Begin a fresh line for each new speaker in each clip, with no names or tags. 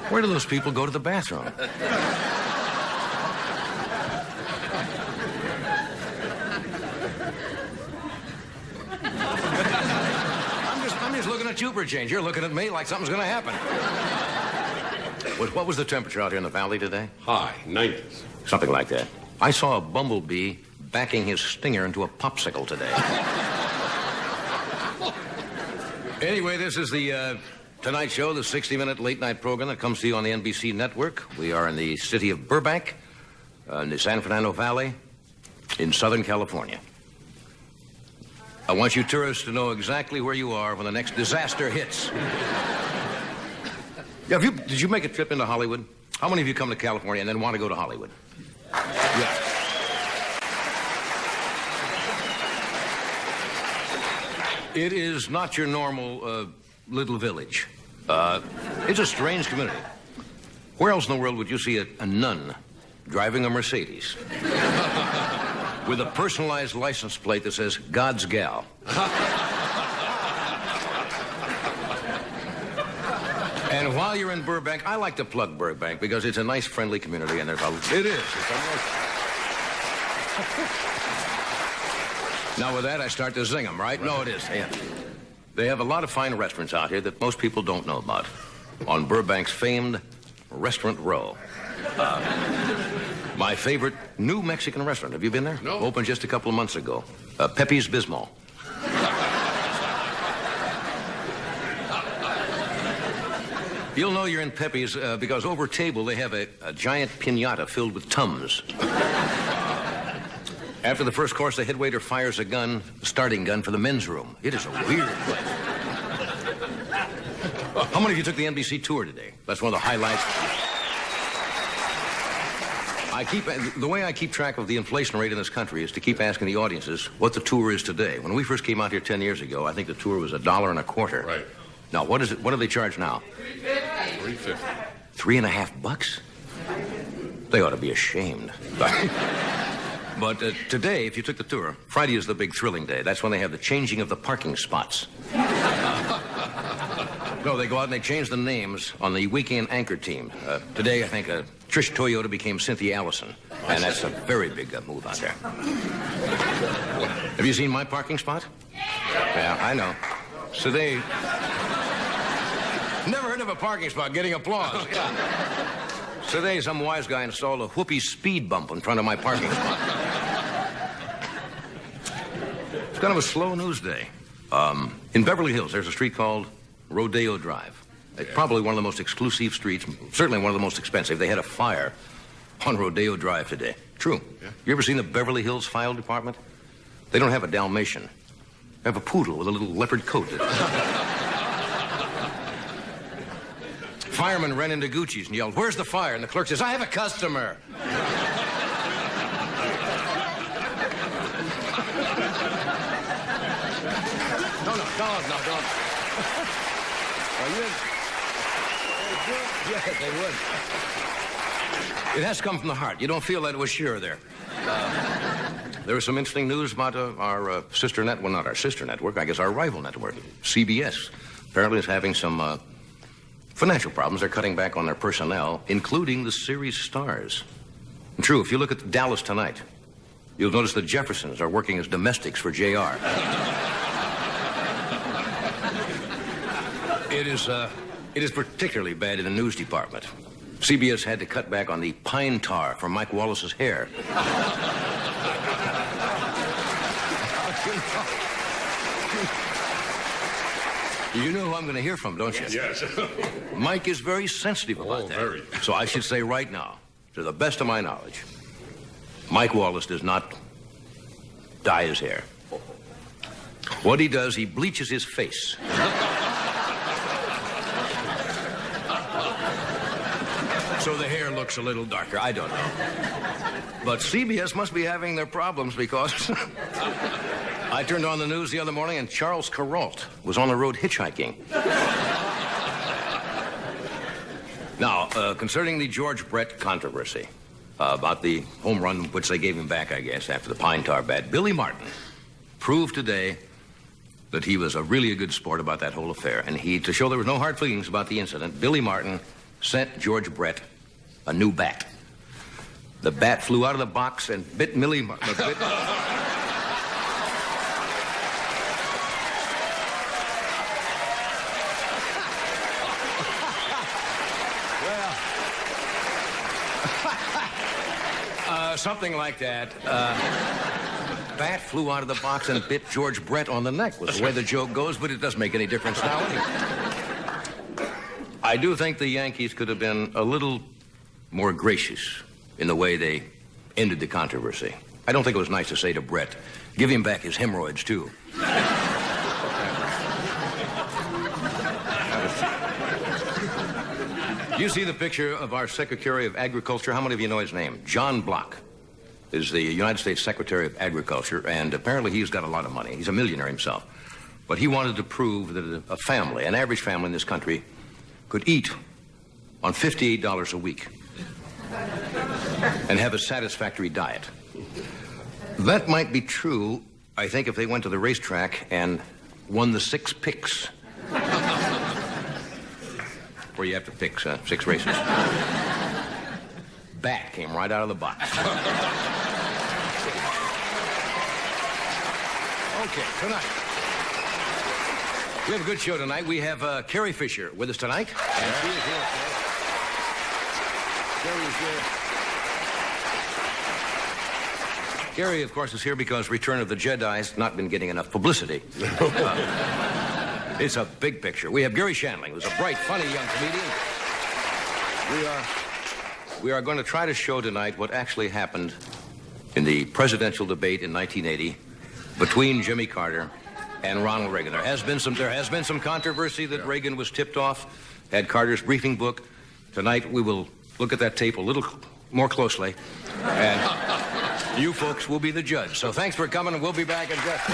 Where do those people go to the bathroom? I'm just looking at you for a change. You're looking at me like something's going to happen. What was the temperature out here in the valley today?
High, 90s.
Something like that. I saw a bumblebee backing his stinger into a popsicle today. Anyway, this is the Tonight Show, the 60-minute late-night program that comes to you on the NBC network. We are in the city of Burbank, in the San Fernando Valley, in Southern California. I want you tourists to know exactly where you are when the next disaster hits. Yeah, did you make a trip into Hollywood? How many of you come to California and then want to go to Hollywood? Yeah. It is not your normal little village. It's a strange community. Where else in the world would you see a nun driving a Mercedes with a personalized license plate that says God's gal? And while you're in Burbank, I like to plug Burbank because it's a nice, friendly community, and it is. Now, with that, I start to zing them, right? No, it is. Yeah. They have a lot of fine restaurants out here that most people don't know about. On Burbank's famed Restaurant Row. My favorite new Mexican restaurant. Have you been there?
No.
Opened just a couple of months ago. Pepe's Bismol. You'll know you're in Pepe's because over table they have a giant piñata filled with Tums. After the first course, the head waiter fires a starting gun for the men's room. It is a weird place. How many of you took the NBC tour today? That's one of the highlights. The way I keep track of the inflation rate in this country is to keep asking the audiences what the tour is today. When we first came out here 10 years ago, I think the tour was $1.25.
Right.
Now, what is it? What do they charge now?
$3.50.
$3.50? They ought to be ashamed. But today, if you took the tour, Friday is the big thrilling day. That's when they have the changing of the parking spots. No, they go out and they change the names on the weekend anchor team. Today, I think Trish Toyota became Cynthia Allison. And that's a very big move out there. Have you seen my parking spot? Yeah, I know. So they... Never heard of a parking spot getting applause. Today, some wise guy installed a whoopee speed bump in front of my parking spot. It's kind of a slow news day. In Beverly Hills, there's a street called Rodeo Drive. It's probably one of the most exclusive streets, certainly one of the most expensive. They had a fire on Rodeo Drive today. True. Yeah. You ever seen the Beverly Hills Fire Department? They don't have a Dalmatian. They have a poodle with a little leopard coat. Fireman ran into Gucci's and yelled, "Where's the fire?" And the clerk says, "I have a customer." No, don't. Yes, they would. It has to come from the heart. You don't feel that it was sure there. There was some interesting news about our sister network. Well, not our sister network. I guess our rival network, CBS. Apparently is having some financial problems. They're cutting back on their personnel, including the series stars. And true, if you look at Dallas tonight, you'll notice the Jeffersons are working as domestics for JR. It is particularly bad in the news department. CBS had to cut back on the pine tar for Mike Wallace's hair. You know who I'm going to hear from, don't you?
Yes.
Mike is very sensitive about that.
Very.
So I should say right now, to the best of my knowledge, Mike Wallace does not dye his hair. What he does, he bleaches his face. So the hair looks a little darker. I don't know. But CBS must be having their problems because I turned on the news the other morning and Charles Kuralt was on the road hitchhiking. Now, concerning the George Brett controversy about the home run which they gave him back, I guess, after the pine tar bat, Billy Martin proved today that he was really a good sport about that whole affair. And to show there was no hard feelings about the incident, Billy Martin sent George Brett a new bat. The bat flew out of the box and bit Millie... something like that. Bat flew out of the box and bit George Brett on the neck, was the way the joke goes, but it doesn't make any difference now anyway. I do think the Yankees could have been a little more gracious in the way they ended the controversy. I don't think it was nice to say to Brett, give him back his hemorrhoids, too. You see the picture of our Secretary of Agriculture. How many of you know his name? John Block is the United States Secretary of Agriculture, and apparently he's got a lot of money. He's a millionaire himself. But he wanted to prove that a family, an average family in this country, could eat on $58 a week and have a satisfactory diet. That might be true, I think, if they went to the racetrack and won the 6 picks. Where you have to pick 6 races. Bat came right out of the box. Okay, tonight. We have a good show tonight. We have Carrie Fisher with us tonight. And she is here. Carrie is here. Garry, of course, is here because Return of the Jedi has not been getting enough publicity. It's a big picture. We have Garry Shandling, who's a bright, funny young comedian. We are going to try to show tonight what actually happened in the presidential debate in 1980 between Jimmy Carter and Ronald Reagan. There has been some controversy that Reagan was tipped off, had Carter's briefing book. Tonight we will look at that tape a little more closely, and you folks will be the judge. So thanks for coming, and we'll be back in just...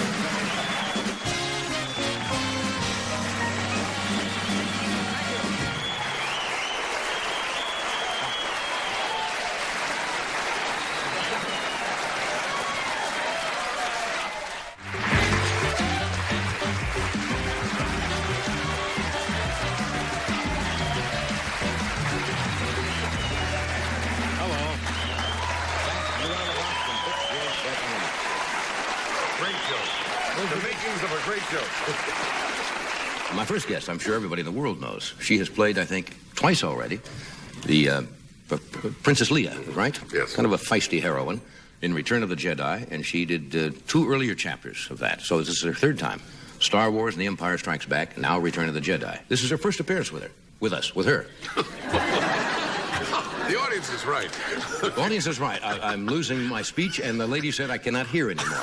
My first guest, I'm sure everybody in the world knows. She has played, I think, twice already, the Princess Leia, right?
Yes.
Kind of a feisty heroine in Return of the Jedi, and she did 2 earlier chapters of that. So this is her 3rd time. Star Wars and The Empire Strikes Back, and now Return of the Jedi. This is her first appearance with her. With her.
The audience is right.
The audience is right. I'm losing my speech, and the lady said I cannot hear anymore.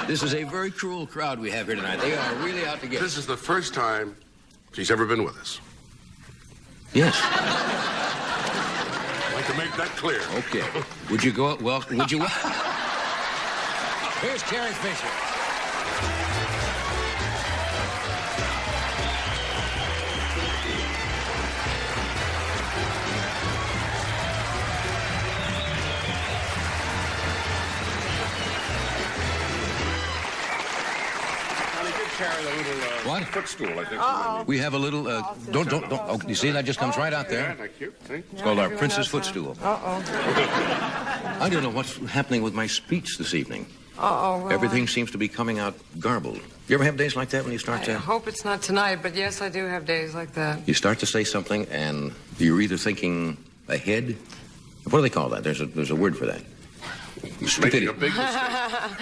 This is a very cruel crowd we have here tonight. They are really out to get
This is the first time she's ever been with us.
Yes.
I'd like to make that clear.
Okay. Would you go... Well, would you... Here's Carrie Fisher.
Carry a little
what?
Footstool, I think.
We have a little, don't. Oh, you see, that just comes right out
Yeah,
there.
thank you. See?
It's called our Princess Footstool. I don't know what's happening with my speech this evening.
Well,
Everything seems to be coming out garbled. You ever have days like that when you start
I
to...
hope it's not tonight, but yes, I do have days like that.
You start to say something, and you're either thinking ahead... What do they call that? There's a word for that.
Making a big mistake.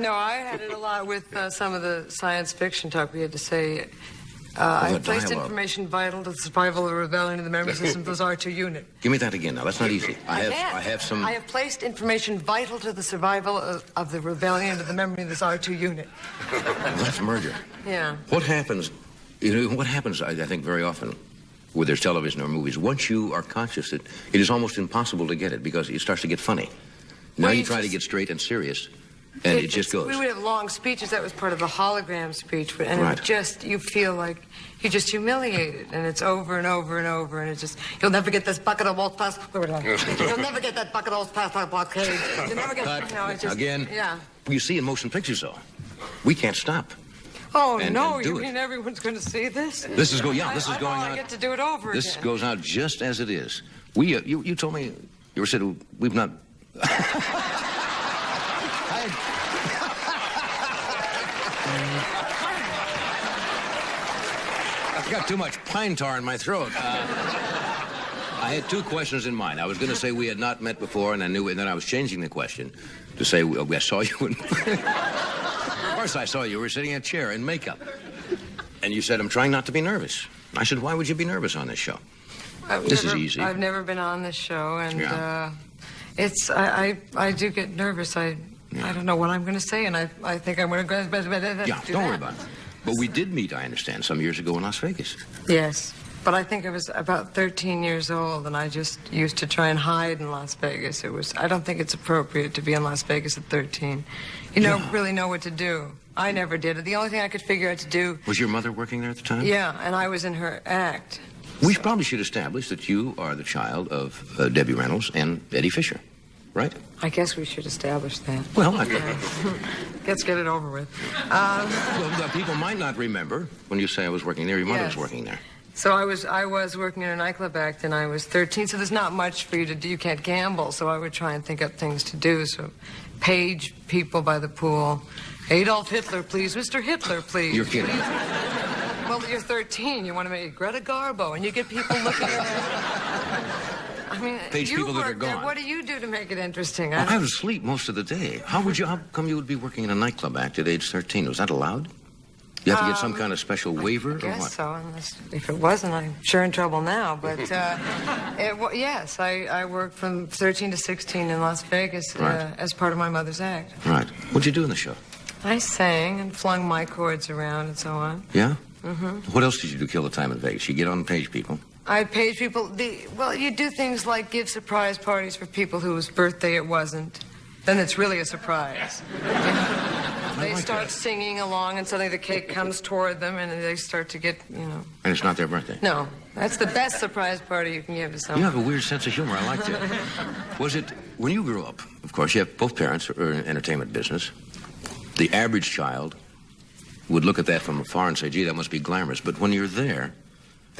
No, I had it a lot with some of the science fiction talk we had to say. I placed
dialogue.
information vital to the survival of the rebellion of the memory system of those R2 unit.
Give me that again now. That's not easy. I have some...
I have placed information vital to the survival of the rebellion of the memory of this R2 unit.
That's murder.
Yeah.
What happens, I think, very often, whether there's television or movies, once you are conscious that it is almost impossible to get it because it starts to get funny. Now
Well,
you
you
try to
just-
get straight and serious, and it just goes.
We would have long speeches. That was part of the hologram speech. And
Right.
you feel like you're just humiliated. And it's over and over and over. And it's just, you'll never get this bucket of old past. You'll never get that bucket of old past blockade. You'll never get,
Cut.
it's just,
Again.
Yeah.
You see in motion pictures, though, we can't stop.
Oh,
and
no,
do
you
it.
mean everyone's going to see this?
This is going out.
I get to do it over
This
again.
goes out just as it is. You told me, you were said we've not... I've got too much pine tar in my throat. I had two questions in mind. I was going to say we had not met before, and then I was changing the question to say I saw you in... Of course I saw you. You were sitting in a chair in makeup. And you said, I'm trying not to be nervous. I said, why would you be nervous on this show? This is easy.
I've never been on this show, and
Yeah.
I do get nervous. I don't know what I'm going to say, and I think I'm going to go...
Yeah, don't worry about it. But we did meet, I understand, some years ago in Las Vegas.
Yes, but I think I was about 13 years old, and I just used to try and hide in Las Vegas. I don't think it's appropriate to be in Las Vegas at 13. You don't really know what to do. I never did it. The only thing I could figure out to do...
Was your mother working there at the time?
Yeah, and I was in her act.
We probably should establish that you are the child of Debbie Reynolds and Eddie Fisher, right?
I guess we should establish that.
Well,
Let's get it over with.
well, people might not remember when you say I was working there. Your mother was working there.
So I was working in a nightclub act, and I was 13, so there's not much for you to do. You can't gamble, so I would try and think up things to do. So page people by the pool. Adolf Hitler, please. Mr. Hitler, please.
You're kidding.
Well, you're 13. You want to make Greta Garbo, and you get people looking around. I mean,
Page
you
people that are
work there.
gone.
What do you do to make it interesting?
Well, I was asleep most of the day. How come you would be working in a nightclub act at age 13? Was that allowed? You have to get some kind of special waiver
I
or
guess
what?
so. Unless, if it wasn't, I'm sure in trouble now. But yes, I worked from 13 to 16 in Las Vegas as part of my mother's act.
Right. What'd you do in the show?
I sang and flung my chords around and so on.
Yeah? Mm-hmm. What else did you do to kill the time in Vegas? You get on page people.
I page people. You do things like give surprise parties for people whose birthday it wasn't. Then it's really a surprise. They start singing along, and suddenly the cake comes toward them, and they start to get,
And it's not their birthday?
No. That's the best surprise party you can give to someone.
You have a weird sense of humor. I like that. Was it, when you grew up, of course, you have both parents are in entertainment business. The average child would look at that from afar and say, gee, that must be glamorous. But when you're there,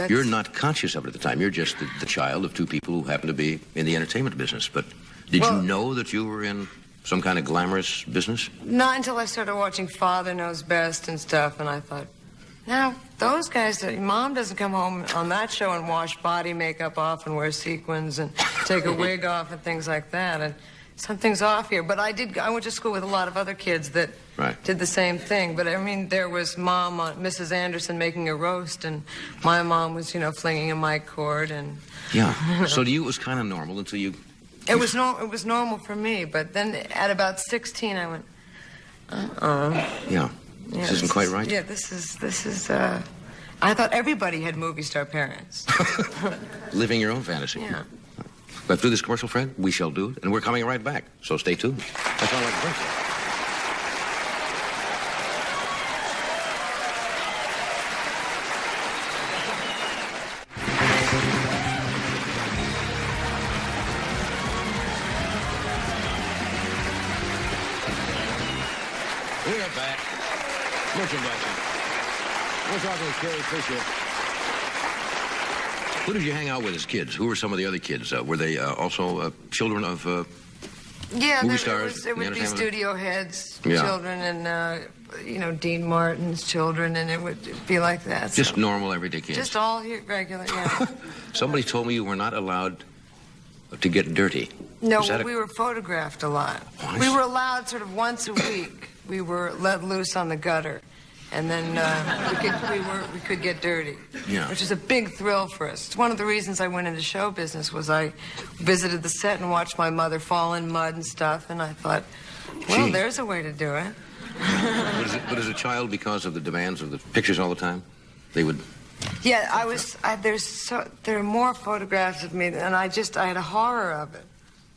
you're not conscious of it at the time. You're just the child of two people who happen to be in the entertainment business. But did you know that you were in some kind of glamorous business?
Not until I started watching Father Knows Best and stuff, and I thought, now, those guys, Mom doesn't come home on that show and wash body makeup off and wear sequins and take a wig off and things like that. And something's off here. But I went to school with a lot of other kids that did the same thing. But, I mean, there was Mom, Mrs. Anderson, making a roast, and my mom was, flinging a mic cord. And
yeah. So to you, it was kind of normal until you...
It was normal for me. But then at about 16, I went,
Yeah. This isn't quite right?
Yeah, this is, I thought everybody had movie star parents.
Living your own fantasy.
Yeah.
But through this commercial, friend, we shall do it, and we're coming right back. So stay tuned. That's all I can bring you. We are back. Merchandising. We're talking with Carrie Fisher. Who did you hang out with as kids? Who were some of the other kids? Were they also children of movie stars?
It would be studio heads,
Yeah.
children, and Dean Martin's children, and it would be like that.
Just normal, everyday kids?
Just all regular, yeah.
Somebody told me you were not allowed to get dirty.
No, we were photographed a lot.
Oh,
We were allowed sort of once a week. We were let loose on the gutter, and then we could get dirty, which is a big thrill for us. It's one of the reasons I went into show business was I visited the set and watched my mother fall in mud and stuff, and I thought, well, there's a way to do it.
But as a child, because of the demands of the pictures all the time, they would...
Yeah, there are more photographs of me, and I had a horror of it.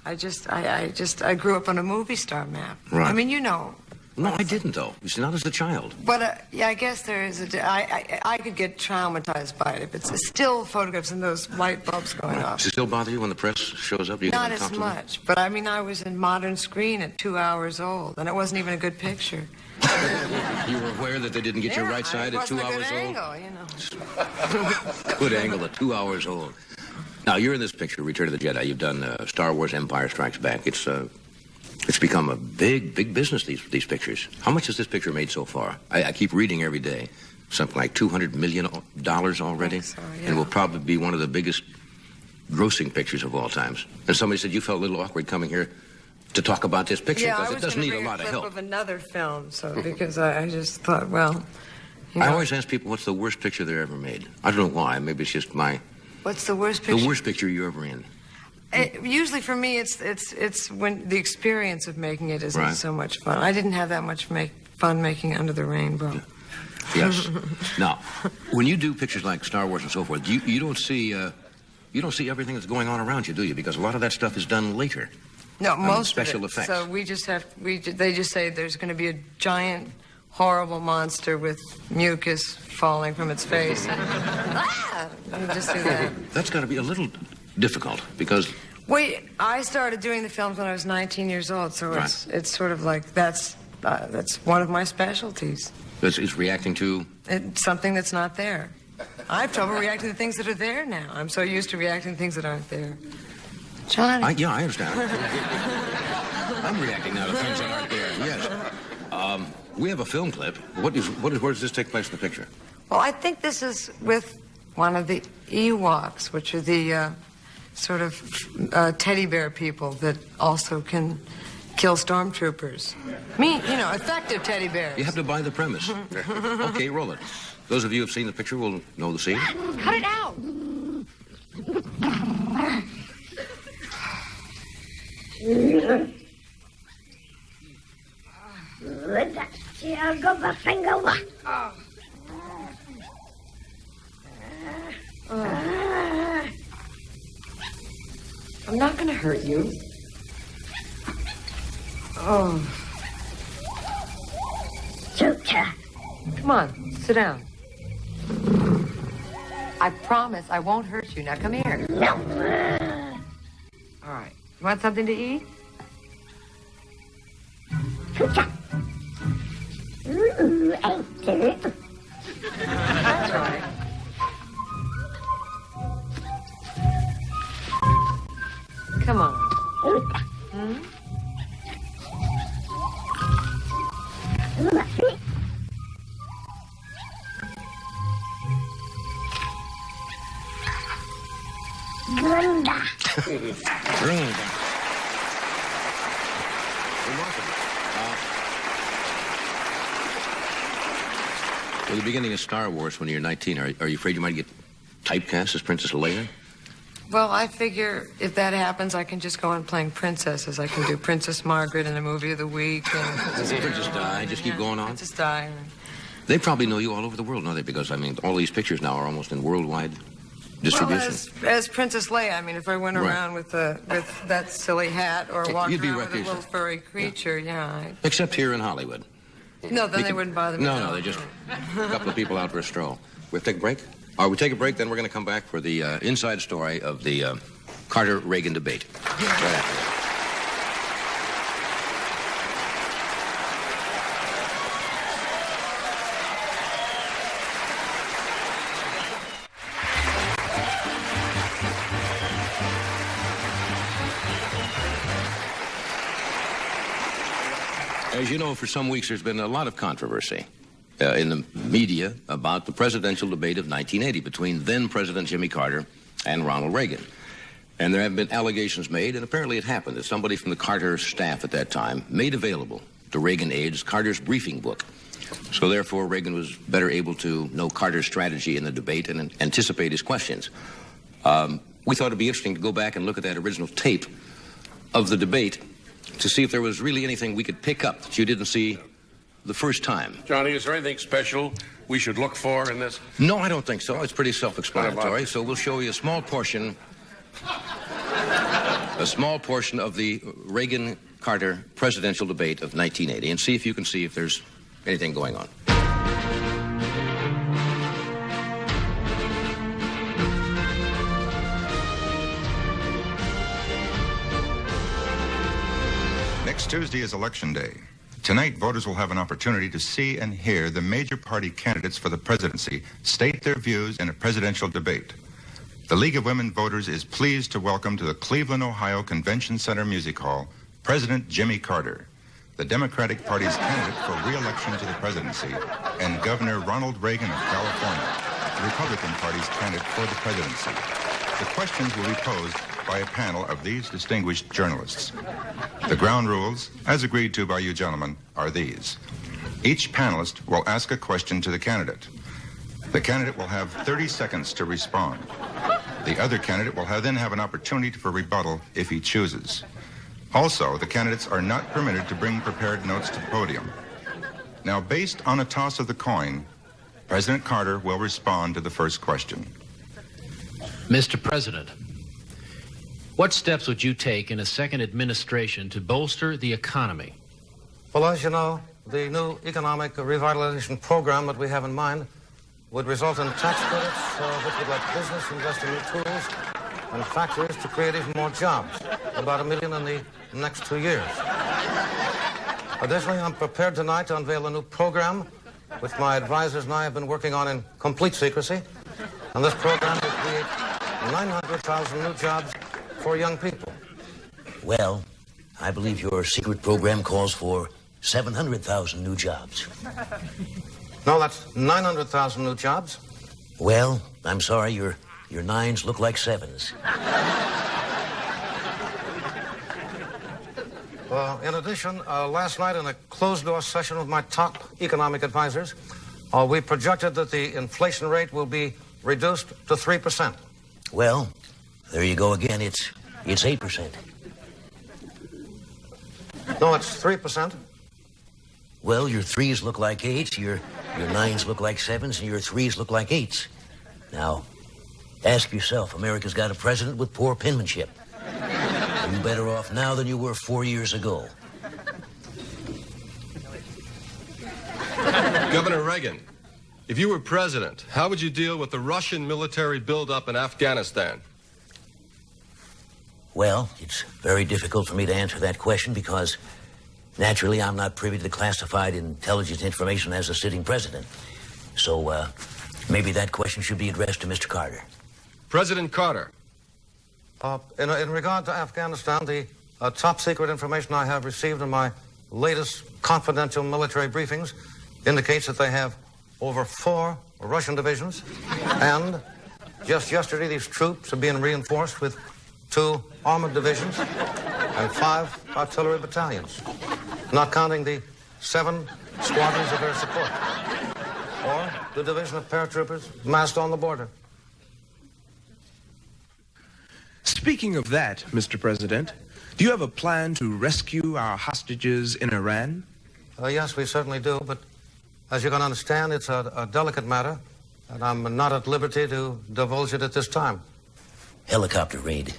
I grew up on a movie star map.
Right.
I mean,
No, I didn't, though. You see, not as the child.
But, I guess there is I could get traumatized by it if it's still photographs and those light bulbs going off.
Does it still bother you when the press shows up?
Not as much. But, I mean, I was in Modern Screen at 2 hours old, and it wasn't even a good picture.
You were aware that they didn't get your right side at 2 hours old?
Angle, you know.
Good angle at 2 hours old. Now, you're in this picture, Return of the Jedi. You've done Star Wars Empire Strikes Back. It's become a big business, these pictures. How much has this picture made so far? I keep reading every day. Something like $200 million already.
So, yeah.
And will probably be one of the biggest grossing pictures of all times. And somebody said you felt a little awkward coming here to talk about this picture because it doesn't need a lot of help.
Of another film, so because I just thought, well, you know.
I always ask people what's the worst picture they ever made. I don't know why. Maybe it's just
What's the worst picture?
the worst picture you're ever in.
Usually for me, it's when the experience of making it isn't
Right.
so much fun. I didn't have that much fun making Under the Rainbow.
Yes. Now, when you do pictures like Star Wars and so forth, you don't see everything that's going on around you, do you? Because a lot of that stuff is done later.
No, most
special
of it.
effects.
So we just have they just say there's going to be a giant, horrible monster with mucus falling from its face. And you just do that.
That's got to be a little difficult because
I started doing the films when I was 19 years old, so
Right.
it's sort of like that's one of my specialties.
it's reacting to.
It's something that's not there. I have trouble reacting to things that are there now. I'm so used to reacting to things that aren't there. Johnny.
I understand. I'm reacting now to things that aren't there. Yes. We have a film clip. Where does this take place in the picture?
Well, I think this is with one of the Ewoks, which are the sort of teddy bear people that also can kill stormtroopers. Effective teddy bears.
You have to buy the premise. Okay, roll it. Those of you who've seen the picture will know the scene.
Cut it out. I'm not going to hurt you. Oh. Come on, sit down. I promise I won't hurt you. Now come here. No. All right. You want something to eat? That's right. Come on. Hmm?
Well, the beginning of Star Wars when you're 19, are you afraid you might get typecast as Princess Leia?
Well, I figure if that happens, I can just go on playing princesses. I can do Princess Margaret in the movie of the week. And
Princess Di, just keep going on?
Princess Di.
They probably know you all over the world, don't they? Because, all these pictures now are almost in worldwide distribution.
Well, as Princess Leia, if I went around with that silly hat or walked
You'd be
around with a little
recognized.
furry creature,
Except here in Hollywood.
No, then they wouldn't bother me.
No, they just a couple of people out for a stroll. We'll take a break? All right, we take a break, then we're going to come back for the inside story of the Carter-Reagan debate. Right after that. As you know, for some weeks there's been a lot of controversy in the media about the presidential debate of 1980 between then-President Jimmy Carter and Ronald Reagan. And there have been allegations made, and apparently it happened, that somebody from the Carter staff at that time made available to Reagan aides Carter's briefing book. So therefore, Reagan was better able to know Carter's strategy in the debate and anticipate his questions. We thought it'd be interesting to go back and look at that original tape of the debate to see if there was really anything we could pick up that you didn't see the first time.
Johnny, is there anything special we should look for in this?
No, I don't think so. It's pretty self-explanatory. So we'll show you a small portion of the Reagan-Carter presidential debate of 1980 and see if you can see if there's anything going on.
Next Tuesday is Election Day. Tonight, voters will have an opportunity to see and hear the major party candidates for the presidency state their views in a presidential debate. The League of Women Voters is pleased to welcome to the Cleveland, Ohio Convention Center Music Hall President Jimmy Carter, the Democratic Party's candidate for re-election to the presidency, and Governor Ronald Reagan of California, the Republican Party's candidate for the presidency. The questions will be posed by a panel of these distinguished journalists. The ground rules, as agreed to by you gentlemen, are these. Each panelist will ask a question to the candidate. The candidate will have 30 seconds to respond. The other candidate will then have an opportunity for rebuttal if he chooses. Also, the candidates are not permitted to bring prepared notes to the podium. Now, based on a toss of the coin, President Carter will respond to the first question.
Mr. President, what steps would you take in a second administration to bolster the economy?
Well, as you know, the new economic revitalization program that we have in mind would result in tax credits which would let business invest in new tools and factories to create even more jobs, about 1 million in the next 2 years. Additionally, I'm prepared tonight to unveil a new program which my advisors and I have been working on in complete secrecy. And this program will create 900,000 new jobs for young people.
Well, I believe your secret program calls for 700,000 new jobs.
No, that's 900,000 new jobs.
Well, I'm sorry, your nines look like sevens.
In addition, last night in a closed-door session with my top economic advisors, we projected that the inflation rate will be reduced to 3%.
Well, there you go again. It's 8%.
No, it's 3%.
Well, your threes look like eights, your nines look like sevens, and your threes look like eights. Now, ask yourself, America's got a president with poor penmanship. Are you better off now than you were 4 years ago?
Governor Reagan, if you were president, how would you deal with the Russian military buildup in Afghanistan?
Well, it's very difficult for me to answer that question because, naturally, I'm not privy to classified intelligence information as a sitting president. So, maybe that question should be addressed to Mr. Carter.
President Carter.
In regard to Afghanistan, the top secret information I have received in my latest confidential military briefings indicates that they have over 4 Russian divisions, and just yesterday these troops are being reinforced with 2 armored divisions and 5 artillery battalions, not counting the 7 squadrons of air support, or the division of paratroopers massed on the border.
Speaking of that, Mr. President, do you have a plan to rescue our hostages in Iran?
Yes, we certainly do, but as you can understand, it's a delicate matter, and I'm not at liberty to divulge it at this time.
Helicopter raid.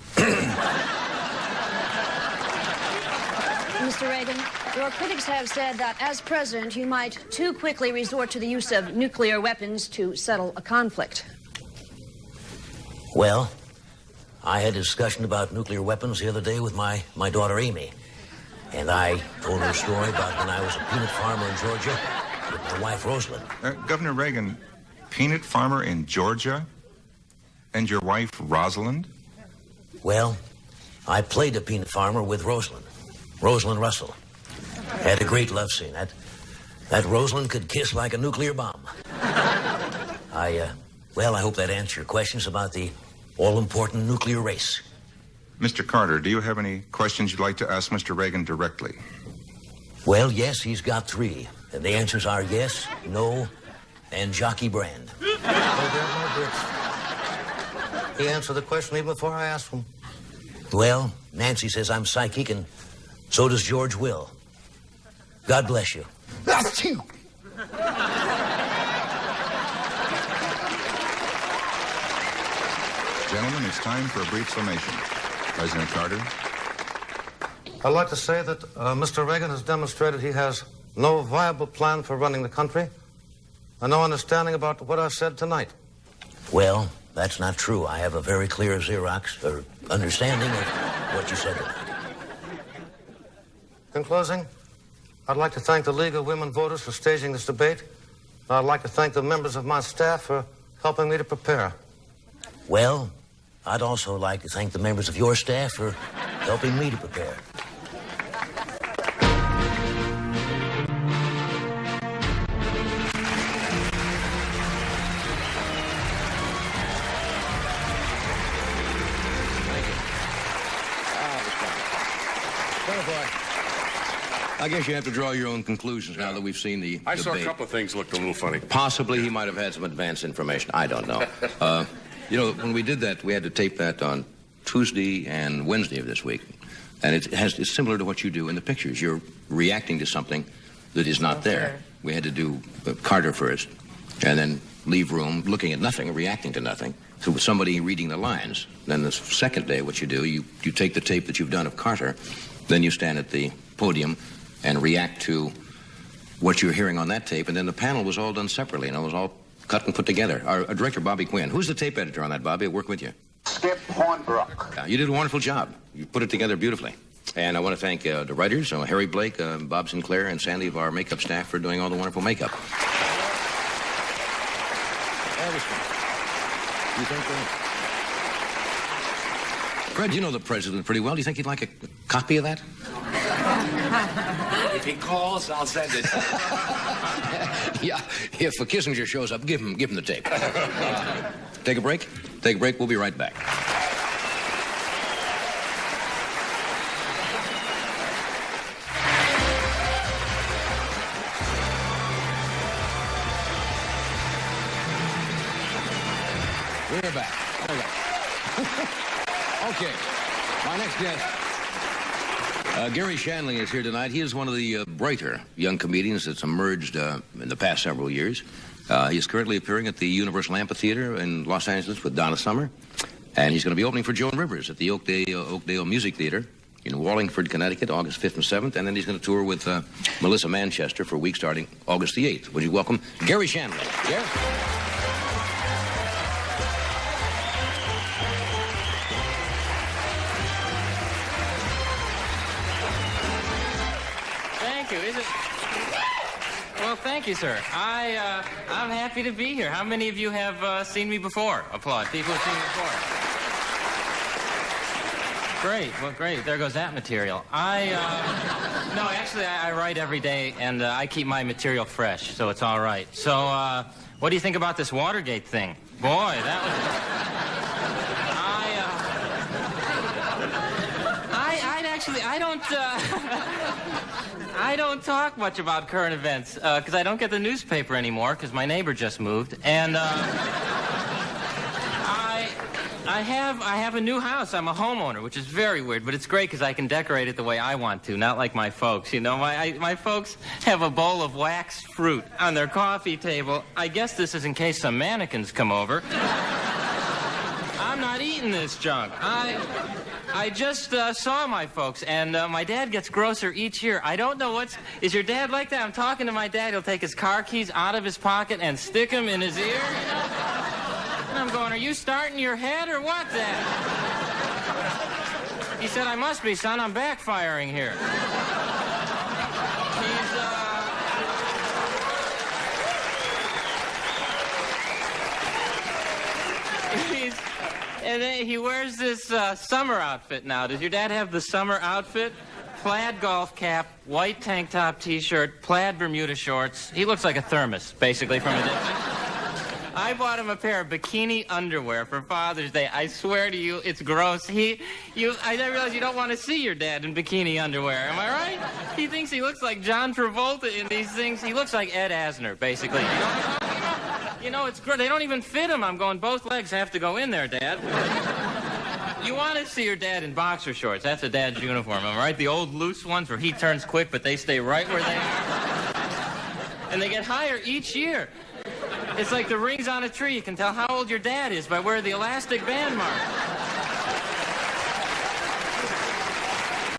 Mr. Reagan, your critics have said that as president, you might too quickly resort to the use of nuclear weapons to settle a conflict.
Well, I had a discussion about nuclear weapons the other day with my daughter Amy. And I told her a story about when I was a peanut farmer in Georgia with my wife Rosalind.
Governor Reagan, peanut farmer in Georgia? And your wife Rosalind?
Well, I played a peanut farmer with Rosalind Russell. Had a great love scene. That Rosalind could kiss like a nuclear bomb. I hope that answers your questions about the all-important nuclear race.
Mr. Carter, do you have any questions you'd like to ask Mr. Reagan directly?
Well, yes, he's got 3. And the answers are yes, no, and Jockey Brand.
He answered the question even before I asked him.
Well, Nancy says I'm psychic, and so does George Will. God bless you.
That's you. Gentlemen, it's time for a brief summation. President Carter.
I'd like to say that Mr. Reagan has demonstrated he has no viable plan for running the country and no understanding about what I've said tonight.
Well, that's not true. I have a very clear understanding of what you said tonight.
In closing, I'd like to thank the League of Women Voters for staging this debate. I'd like to thank the members of my staff for helping me to prepare.
Well, I'd also like to thank the members of your staff for helping me to prepare.
I guess you have to draw your own conclusions now that we've seen the
I
debate.
saw a couple of things looked a little funny.
Possibly he might have had some advance information. I don't know. When we did that, we had to tape that on Tuesday and Wednesday of this week. And it's similar to what you do in the pictures. You're reacting to something that is not there. We had to do Carter first, and then leave room, looking at nothing, reacting to nothing. So with somebody reading the lines. Then the second day, what you do, you take the tape that you've done of Carter, then you stand at the podium and react to what you're hearing on that tape, and then the panel was all done separately, and it was all cut and put together. Our director, Bobby Quinn. Who's the tape editor on that, Bobby? I work with you.
Skip Hornbrook.
You did a wonderful job. You put it together beautifully. And I want to thank the writers, Harry Blake, Bob Sinclair, and Sandy of our makeup staff for doing all the wonderful makeup. You think Fred, you know the president pretty well. Do you think he'd like a copy of that?
If he calls, I'll send it.
Yeah, if Kissinger shows up, give him the tape. Take a break? Take a break. We'll be right back. We're back. Okay. My next guest, Garry Shandling, is here tonight. He is one of the brighter young comedians that's emerged in the past several years. He is currently appearing at the Universal Amphitheater in Los Angeles with Donna Summer. And he's going to be opening for Joan Rivers at the Oakdale Music Theater in Wallingford, Connecticut, August 5th and 7th. And then he's going to tour with Melissa Manchester for a week starting August the 8th. Would you welcome Garry Shandling? Garry?
Well, thank you, sir. I'm happy to be here. How many of you have seen me before? Applaud. People who've seen me before. Great. Well, great. There goes that material. No, actually, I write every day, and I keep my material fresh, so it's all right. So, what do you think about this Watergate thing? Boy, that was... I don't talk much about current events because I don't get the newspaper anymore because my neighbor just moved, and I have a new house. I'm a homeowner, which is very weird, but it's great because I can decorate it the way I want to, not like my folks. You know, my folks have a bowl of waxed fruit on their coffee table. I guess this is in case some mannequins come over. I'm not eating this junk. I just saw my folks, and my dad gets grosser each year. I don't know is your dad like that? I'm talking to my dad. He'll take his car keys out of his pocket and stick them in his ear. You know? And I'm going, are you starting your head or what, Dad? He said, I must be, son. I'm backfiring here. And then he wears this summer outfit now. Does your dad have the summer outfit? Plaid golf cap, white tank top T-shirt, plaid Bermuda shorts. He looks like a thermos, basically, from a distance. I bought him a pair of bikini underwear for Father's Day. I swear to you, it's gross. I realize you don't want to see your dad in bikini underwear. Am I right? He thinks he looks like John Travolta in these things. He looks like Ed Asner, basically. You know, it's great. They don't even fit him. I'm going, both legs have to go in there, Dad. You want to see your dad in boxer shorts. That's a dad's uniform, am I right? The old loose ones where he turns quick, but they stay right where they are. And they get higher each year. It's like the rings on a tree. You can tell how old your dad is by where the elastic band mark.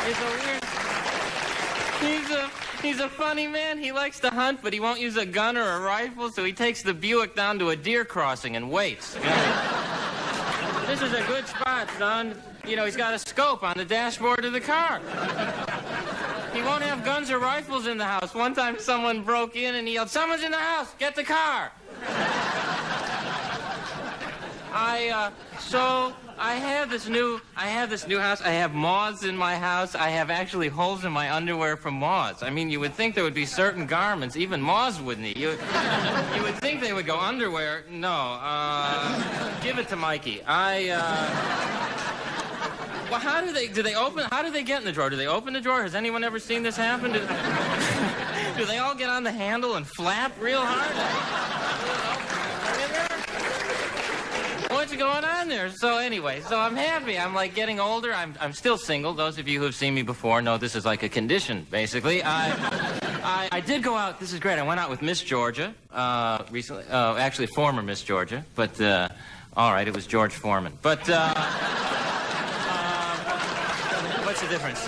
It's a weird... He's a funny man. He likes to hunt, but he won't use a gun or a rifle, so he takes the Buick down to a deer crossing and waits. You know? This is a good spot, son. You know, he's got a scope on the dashboard of the car. He won't have guns or rifles in the house. One time someone broke in and he yelled, "Someone's in the house! Get the car!" So I have this new house. I have moths in my house. I have actually holes in my underwear from moths. I mean, you would think there would be certain garments even moths wouldn't eat. You would think they would go underwear. No. Give it to Mikey. Well, how do they get in the drawer? Do they open the drawer? Has anyone ever seen this happen? Do they all get on the handle and flap real hard? What's going on there? So anyway, I'm happy. I'm like getting older. I'm still single. Those of you who have seen me before know this is like a condition, basically. I did go out. This is great. I went out with Miss Georgia recently. Actually, former Miss Georgia. But all right, it was George Foreman. But what's the difference?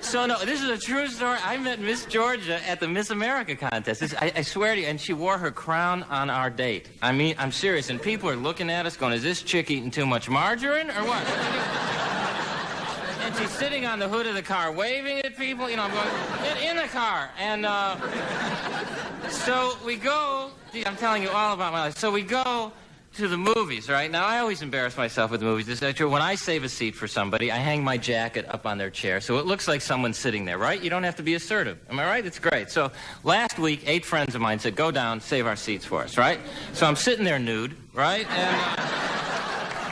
So no, this is a true story. I met Miss Georgia at the Miss America contest. I swear to you, and she wore her crown on our date. I mean, I'm serious. And people are looking at us going, "Is this chick eating too much margarine or what?" And she's sitting on the hood of the car waving at people. You know, I'm going, "Get in the car." And so we go. I'm telling you all about my life. So we go to the movies, right? Now, I always embarrass myself with the movies. This is true. When I save a seat for somebody, I hang my jacket up on their chair, so it looks like someone's sitting there, right? You don't have to be assertive. Am I right? It's great. So last week, 8 friends of mine said, "Go down, save our seats for us," right? So I'm sitting there nude, right? And,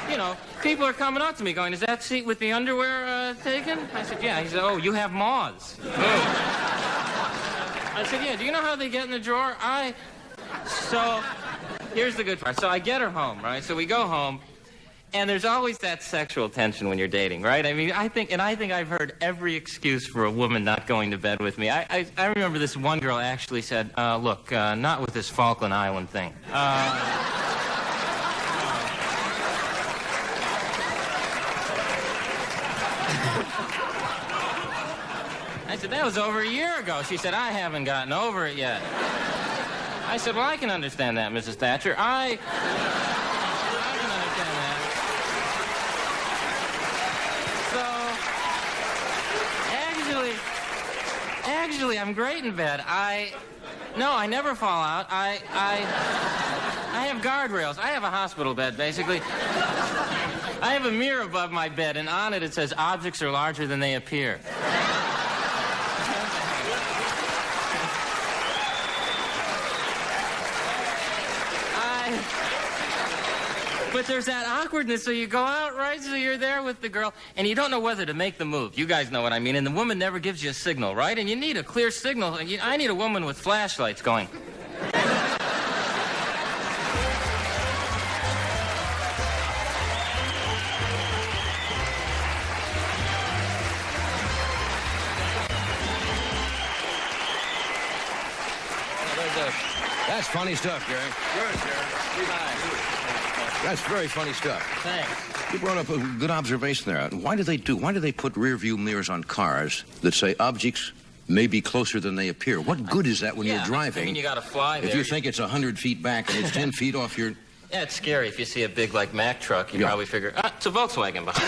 you know, people are coming up to me going, "Is that seat with the underwear taken?" I said, "Yeah." He said, "Oh, you have moths." I said, "Yeah, do you know how they get in the drawer?" So here's the good part. So I get her home, right? So we go home, and there's always that sexual tension when you're dating, right? I mean, I think I've heard every excuse for a woman not going to bed with me. I remember this one girl actually said, "Look, not with this Falkland Island thing." I said, "That was over a year ago." She said, "I haven't gotten over it yet." I said, "Well, I can understand that, Mrs. Thatcher. I can understand that." So, actually, I'm great in bed. No, I never fall out. I have guardrails. I have a hospital bed, basically. I have a mirror above my bed, and on it says, "Objects are larger than they appear." But there's that awkwardness, so you go out, right? So you're there with the girl, and you don't know whether to make the move. You guys know what I mean. And the woman never gives you a signal, right? And you need a clear signal. I need a woman with flashlights going.
That's funny stuff, Gary.
Good, Gary.
That's very funny stuff.
Thanks.
You brought up a good observation there. Why do they put rear view mirrors on cars that say objects may be closer than they appear? What good is that when you're driving?
I mean, you got to fly there.
If you think it's 100 feet back and it's 10 feet off your...
Yeah, it's scary. If you see a big, like, Mack truck, you probably figure, it's a Volkswagen behind.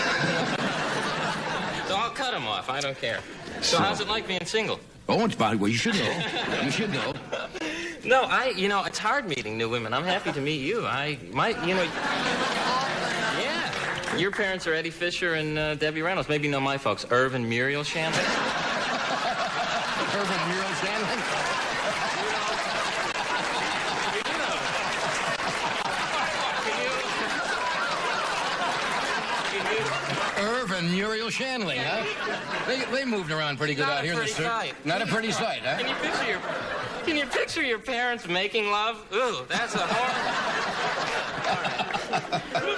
So I'll cut them off. I don't care. So how's it like being single?
Oh, it's bad. Well, you should know. You should know.
No, it's hard meeting new women. I'm happy to meet you. Yeah. Your parents are Eddie Fisher and Debbie Reynolds. Maybe you know my folks, Irv and Muriel Shandling.
Irv and Muriel Shandling? Irv and Muriel Shandling, huh? They moved around pretty good out here in the street. Not a pretty sight, huh?
Can you picture your parents making love? Ooh, that's a horror.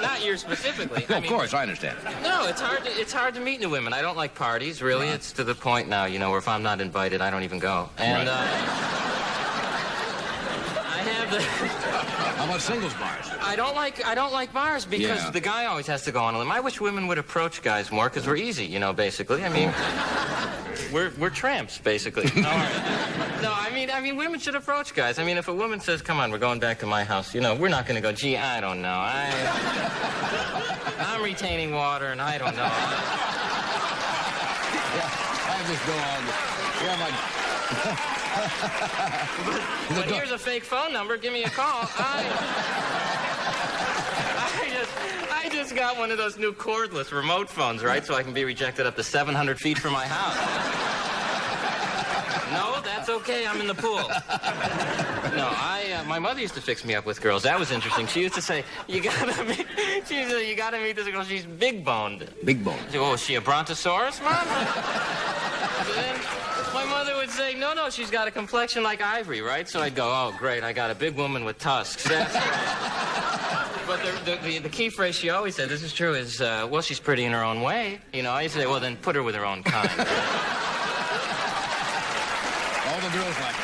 Not yours specifically.
Of course, I understand.
No, it's hard to meet new women. I don't like parties, really. Right. It's to the point now, where if I'm not invited, I don't even go. And
right.
I have the...
How about singles bars?
I don't like bars because the guy always has to go on a limb. I wish women would approach guys more because we're easy, basically. I mean, we're tramps, basically. All right. No, I mean, women should approach guys. I mean, if a woman says, "Come on, we're going back to my house," we're not going to go, "Gee, I don't know. I'm retaining water, and I don't know."
I just go on.
But here's a fake phone number. Give me a call. I just got one of those new cordless remote phones, right? So I can be rejected up to 700 feet from my house. No, that's okay. I'm in the pool. No, my mother used to fix me up with girls. That was interesting. She used to say, you gotta meet this girl. She's big boned.
Big boned.
Oh, is she a brontosaurus, Mom? Then my mother would say, no, she's got a complexion like ivory, right? So I'd go, oh, great, I got a big woman with tusks. That's great. But the key phrase she always said, this is true, is, well, she's pretty in her own way. You know, I used to say, well, then put her with her own kind.
All the girls like it.